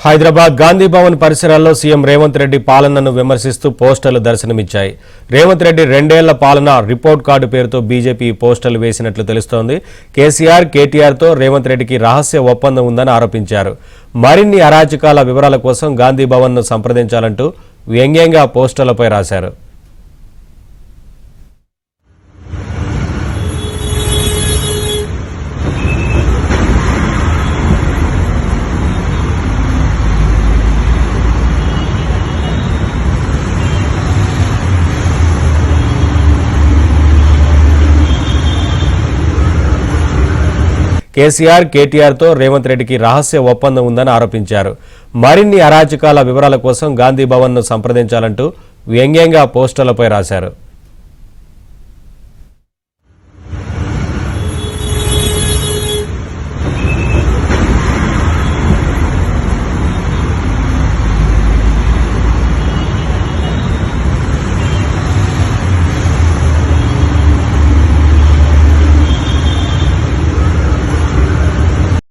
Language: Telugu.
హైదరాబాద్ గాంధీ భవన్ పరిసరాల్లో సీఎం రేవంత్ రెడ్డి పాలనను విమర్శిస్తూ పోస్టర్లు దర్శనమిచ్చాయి. రేవంత్ రెడ్డి 2 ఏళ్ల పాలన రిపోర్ట్ కార్డు పేరుతో బీజేపీ పోస్టర్లు వేసినట్లు తెలుస్తోంది. కేసీఆర్, కేటీఆర్తో రేవంత్ రెడ్డికి రహస్య ఒప్పందం ఉందని ఆరోపించారు. మరిన్ని అరాచకాల వివరాల కోసం గాంధీ భవన్ను సంప్రదించాలంటూ వ్యంగ్యంగా పోస్టర్లపై రాశారు. కేసీఆర్, కేటీఆర్తో రేవంత్ రెడ్డికి రహస్య ఒప్పందం ఉందని ఆరోపించారు. మరిన్ని అరాచకాల వివరాల కోసం గాంధీ భవన్ను సంప్రదించాలంటూ వ్యంగ్యంగా పోస్టర్లపై రాశారు.